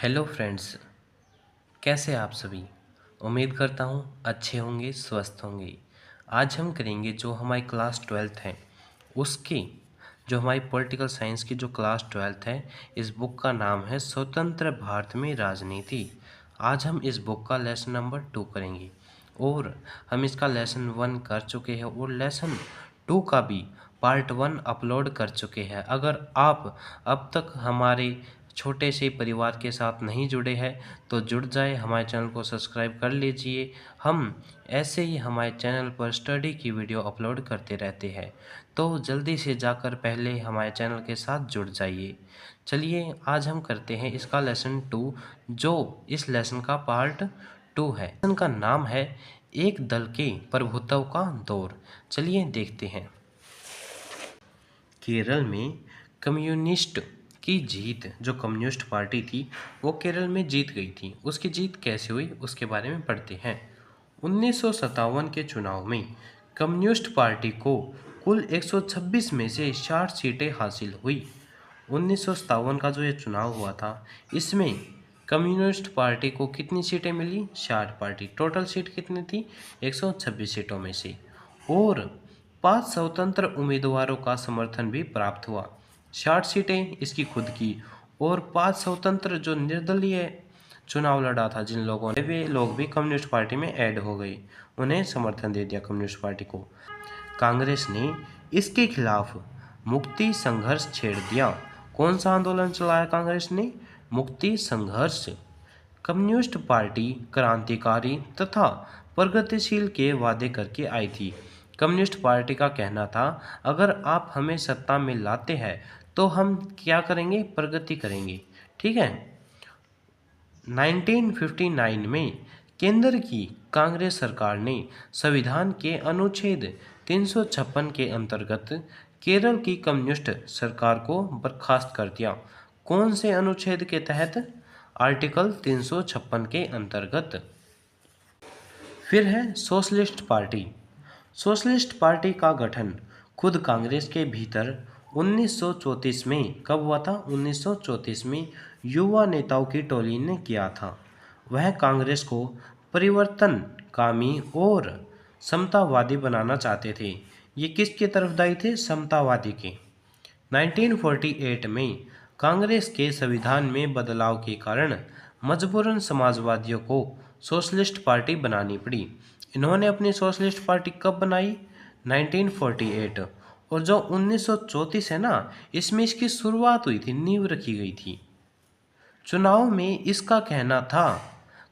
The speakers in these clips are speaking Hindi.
हेलो फ्रेंड्स, कैसे आप सभी। उम्मीद करता हूँ अच्छे होंगे, स्वस्थ होंगे। आज हम करेंगे जो हमारी क्लास 12th है उसकी, जो हमारी पॉलिटिकल साइंस की जो क्लास 12th है, इस बुक का नाम है स्वतंत्र भारत में राजनीति। आज हम इस बुक का लेसन नंबर 2 करेंगे और हम इसका लेसन 1 कर चुके हैं और लेसन 2 का भी पार्ट 1 अपलोड कर चुके हैं। अगर आप अब तक हमारे छोटे से परिवार के साथ नहीं जुड़े हैं तो जुड़ जाए, हमारे चैनल को सब्सक्राइब कर लीजिए। हम ऐसे ही हमारे चैनल पर स्टडी की वीडियो अपलोड करते रहते हैं, तो जल्दी से जाकर पहले हमारे चैनल के साथ जुड़ जाइए। चलिए आज हम करते हैं इसका लेसन 2, जो इस लेसन का पार्ट 2 है। लेसन का नाम है एक दल के प्रभुत्व का दौर। चलिए देखते हैं। केरल में कम्युनिस्ट की जीत, जो कम्युनिस्ट पार्टी थी वो केरल में जीत गई थी। उसकी जीत कैसे हुई उसके बारे में पढ़ते हैं। 1957 के चुनाव में कम्युनिस्ट पार्टी को कुल 126 में से 60 सीटें हासिल हुई। 1957 का जो ये चुनाव हुआ था, इसमें कम्युनिस्ट पार्टी को कितनी सीटें मिली? 60 पार्टी। टोटल सीट कितनी थी? 126 सीटों में से। और 5 स्वतंत्र उम्मीदवारों का समर्थन भी प्राप्त हुआ। 60 सीटें इसकी खुद की और 5 स्वतंत्र जो निर्दलीय चुनाव लड़ा था जिन लोगों ने, वे लोग भी कम्युनिस्ट पार्टी में ऐड हो गए, उन्हें समर्थन दे दिया कम्युनिस्ट पार्टी को। कांग्रेस ने इसके खिलाफ मुक्ति संघर्ष छेड़ दिया। कौन सा आंदोलन चलाया कांग्रेस ने? मुक्ति संघर्ष। कम्युनिस्ट पार्टी क्रांतिकारी तथा प्रगतिशील के वादे करके आई थी। कम्युनिस्ट पार्टी का कहना था, अगर आप हमें सत्ता में लाते हैं तो हम क्या करेंगे? प्रगति करेंगे। ठीक है। 1959 में केंद्र की कांग्रेस सरकार ने संविधान के अनुच्छेद 356 के अंतर्गत केरल की कम्युनिस्ट सरकार को बर्खास्त कर दिया। कौन से अनुच्छेद के तहत? आर्टिकल 356 के अंतर्गत। फिर है सोशलिस्ट पार्टी। सोशलिस्ट पार्टी का गठन खुद कांग्रेस के भीतर 1934 में कब हुआ था? 1934 में युवा नेताओं की टोली ने किया था। वह कांग्रेस को परिवर्तनकामी और समतावादी बनाना चाहते थे। ये किसके तरफदारी थे? समतावादी के। 1948 में कांग्रेस के संविधान में बदलाव के कारण मजबूरन समाजवादियों को सोशलिस्ट पार्टी बनानी पड़ी। इन्होंने अपनी सोशलिस्ट पार्टी कब बनाई? 1948। और जो 1934 है ना, इसमें इसकी शुरुआत हुई थी, नींव रखी गई थी। चुनाव में इसका कहना था,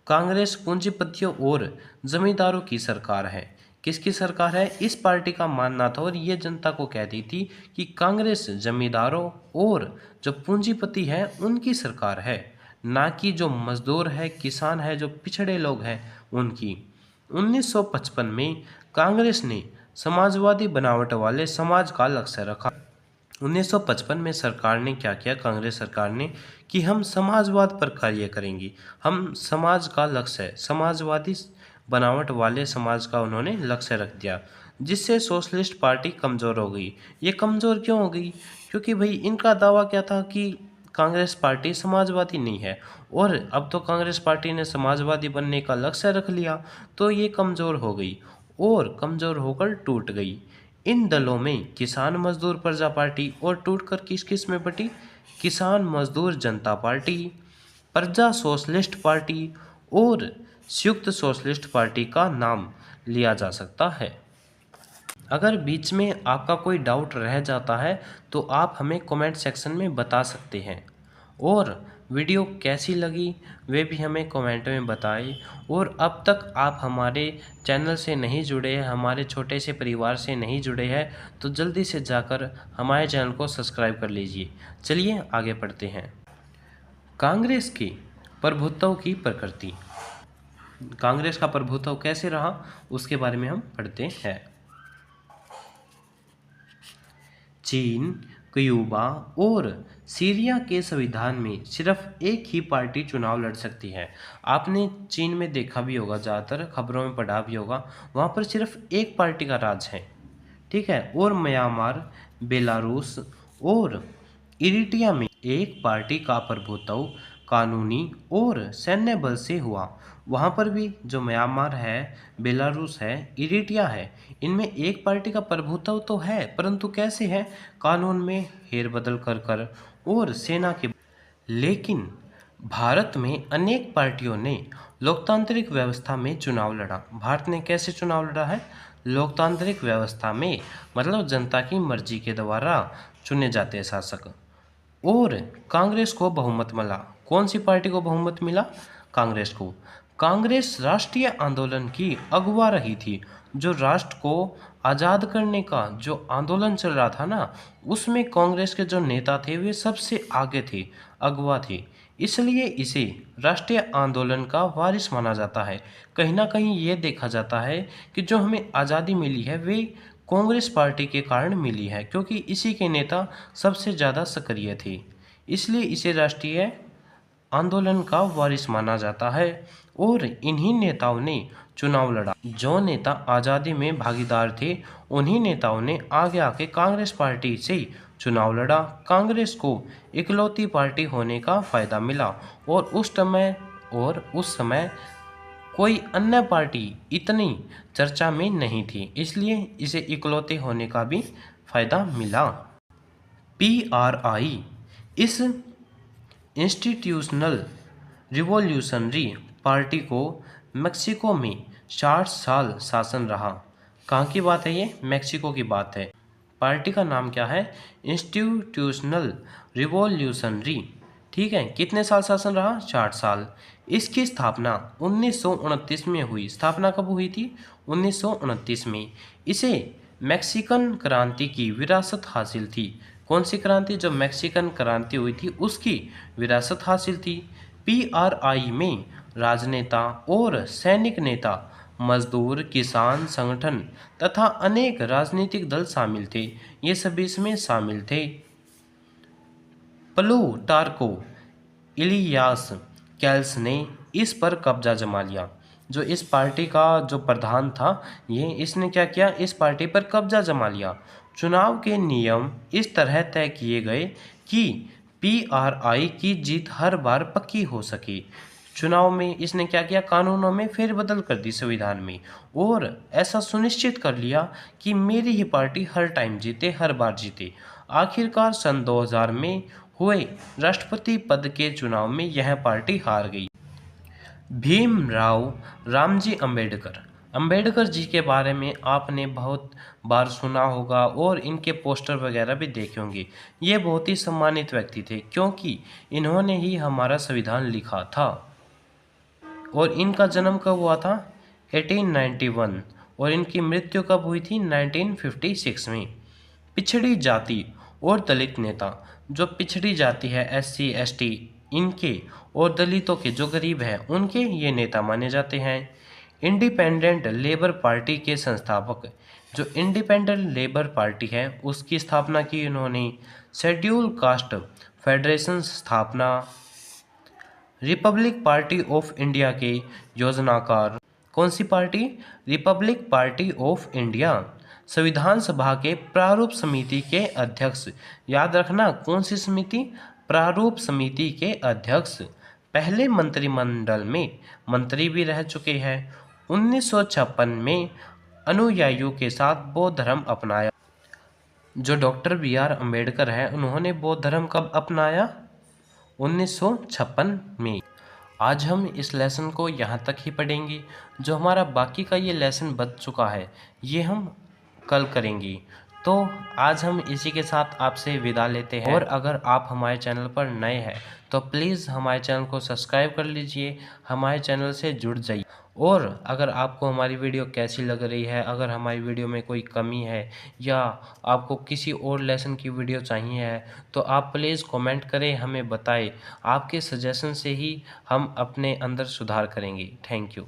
कांग्रेस पूंजीपतियों और जमींदारों की सरकार है। किसकी सरकार है? इस पार्टी का मानना था और ये जनता को कहती थी कि कांग्रेस जमींदारों और जो पूंजीपति हैं उनकी सरकार है, ना कि जो मजदूर है, किसान है, जो पिछड़े लोग हैं उनकी। 1955 में कांग्रेस ने समाजवादी बनावट वाले समाज का लक्ष्य रखा। 1955 में सरकार ने क्या किया? कांग्रेस सरकार ने कि हम समाजवाद पर कार्य करेंगे। हम समाज का लक्ष्य है, समाजवादी बनावट वाले समाज का उन्होंने लक्ष्य रख दिया, जिससे सोशलिस्ट पार्टी कमज़ोर हो गई। ये कमज़ोर क्यों हो गई? क्योंकि भाई इनका दावा क्या था कि कांग्रेस पार्टी समाजवादी नहीं है, और अब तो कांग्रेस पार्टी ने समाजवादी बनने का लक्ष्य रख लिया, तो ये कमज़ोर हो गई और कमज़ोर होकर टूट गई। इन दलों में किसान मजदूर प्रजा पार्टी और टूटकर किस किस में बटी? किसान मजदूर जनता पार्टी, प्रजा सोशलिस्ट पार्टी और संयुक्त सोशलिस्ट पार्टी का नाम लिया जा सकता है। अगर बीच में आपका कोई डाउट रह जाता है तो आप हमें कमेंट सेक्शन में बता सकते हैं, और वीडियो कैसी लगी वे भी हमें कमेंट में बताएं। और अब तक आप हमारे चैनल से नहीं जुड़े हैं, हमारे छोटे से परिवार से नहीं जुड़े हैं, तो जल्दी से जाकर हमारे चैनल को सब्सक्राइब कर लीजिए। चलिए आगे बढ़ते हैं। कांग्रेस के प्रभुत्व की प्रकृति। कांग्रेस का प्रभुत्व कैसे रहा उसके बारे में हम पढ़ते हैं। चीन, क्यूबा और सीरिया के संविधान में सिर्फ एक ही पार्टी चुनाव लड़ सकती है। आपने चीन में देखा भी होगा, ज़्यादातर खबरों में पढ़ा भी होगा, वहाँ पर सिर्फ एक पार्टी का राज है। ठीक है। और म्यांमार, बेलारूस और इरिट्रिया में एक पार्टी का प्रभुत्व कानूनी और सैन्य बल से हुआ। वहाँ पर भी जो म्यांमार है, बेलारूस है, इरिट्रिया है, इनमें एक पार्टी का प्रभुत्व तो है, परंतु कैसे है? कानून में हेरबदल कर कर और सेना के। लेकिन भारत में अनेक पार्टियों ने लोकतांत्रिक व्यवस्था में चुनाव लड़ा। भारत ने कैसे चुनाव लड़ा है? लोकतांत्रिक व्यवस्था में, मतलब जनता की मर्जी के द्वारा चुने जाते शासक। और कांग्रेस को बहुमत मिला। कौन सी पार्टी को बहुमत मिला? कांग्रेस को। कांग्रेस राष्ट्रीय आंदोलन की अगुवा रही थी। जो राष्ट्र को आज़ाद करने का जो आंदोलन चल रहा था ना, उसमें कांग्रेस के जो नेता थे वे सबसे आगे थे, अगुवा थे। इसलिए इसे राष्ट्रीय आंदोलन का वारिस माना जाता है। कहीं ना कहीं ये देखा जाता है कि जो हमें आज़ादी मिली है वे कांग्रेस पार्टी के कारण मिली है, क्योंकि इसी के नेता सबसे ज़्यादा सक्रिय थे। इसलिए इसे राष्ट्रीय आंदोलन का वारिस माना जाता है। और इन्हीं नेताओं ने चुनाव लड़ा। जो नेता आज़ादी में भागीदार थे, उन्हीं नेताओं ने आगे आके कांग्रेस पार्टी से चुनाव लड़ा। कांग्रेस को इकलौती पार्टी होने का फायदा मिला। और उस समय कोई अन्य पार्टी इतनी चर्चा में नहीं थी, इसलिए इसे इकलौते होने का भी फायदा मिला। PRI इस इंस्टीट्यूशनल रिवॉल्यूशनरी पार्टी को मेक्सिको में 60 साल शासन रहा। कहाँ की बात है ये? मेक्सिको की बात है। पार्टी का नाम क्या है? Institutional revolutionary. ठीक है, कितने साल शासन रहा? 60 साल। इसकी स्थापना 1929 में हुई। स्थापना कब हुई थी? 1929 में। इसे मैक्सिकन क्रांति की विरासत हासिल थी। कौन सी क्रांति? जो मैक्सिकन क्रांति हुई थी उसकी विरासत हासिल थी। PRI में राजनेता और सैनिक नेता, मजदूर, किसान संगठन तथा अनेक राजनीतिक दल शामिल थे। ये सभी इसमें शामिल थे। प्लूटार्को इलियास कैल्स ने इस पर कब्जा जमा लिया। जो इस पार्टी का जो प्रधान था, इसने क्या किया? इस पार्टी पर कब्जा जमा लिया। चुनाव के नियम इस तरह तय किए गए कि PRI की जीत हर बार पक्की हो सके। चुनाव में इसने क्या किया? कानूनों में फेरबदल कर दी, संविधान में, और ऐसा सुनिश्चित कर लिया कि मेरी ही पार्टी हर टाइम जीते, हर बार जीते। आखिरकार सन 2000 में हुए राष्ट्रपति पद के चुनाव में यह पार्टी हार गई। भीमराव रामजी अंबेडकर जी के बारे में आपने बहुत बार सुना होगा और इनके पोस्टर वगैरह भी देखे होंगे। ये बहुत ही सम्मानित व्यक्ति थे, क्योंकि इन्होंने ही हमारा संविधान लिखा था। और इनका जन्म कब हुआ था? 1891। और इनकी मृत्यु कब हुई थी? 1956 में। पिछड़ी जाति और दलित नेता। जो पिछड़ी जाति है, SC ST, इनके और दलितों के, जो गरीब हैं, उनके ये नेता माने जाते हैं। इंडिपेंडेंट लेबर पार्टी के संस्थापक। जो इंडिपेंडेंट लेबर पार्टी है उसकी स्थापना की इन्होंने। शेड्यूल कास्ट फेडरेशन स्थापना। रिपब्लिक पार्टी ऑफ इंडिया के योजनाकार। कौन सी party? Republic party of India. संविधान सभा के प्रारूप समिति के अध्यक्ष। याद रखना, कौन सी समिति? प्रारूप समिति के अध्यक्ष। पहले मंत्रिमंडल में मंत्री भी रह चुके हैं। 1956 में अनुयायियों के साथ बौद्ध धर्म अपनाया। जो डॉक्टर BR अम्बेडकर है, उन्होंने बौद्ध धर्म कब अपनाया? 1956 में। आज हम इस लेसन को यहाँ तक ही पढ़ेंगे। जो हमारा बाकी का ये लेसन बच चुका है, ये हम कल करेंगे। तो आज हम इसी के साथ आपसे विदा लेते हैं। और अगर आप हमारे चैनल पर नए हैं तो प्लीज़ हमारे चैनल को सब्सक्राइब कर लीजिए, हमारे चैनल से जुड़ जाइए। और अगर आपको हमारी वीडियो कैसी लग रही है, अगर हमारी वीडियो में कोई कमी है या आपको किसी और लेसन की वीडियो चाहिए है, तो आप प्लीज़ कमेंट करें, हमें बताएं। आपके सजेशन से ही हम अपने अंदर सुधार करेंगे। Thank you.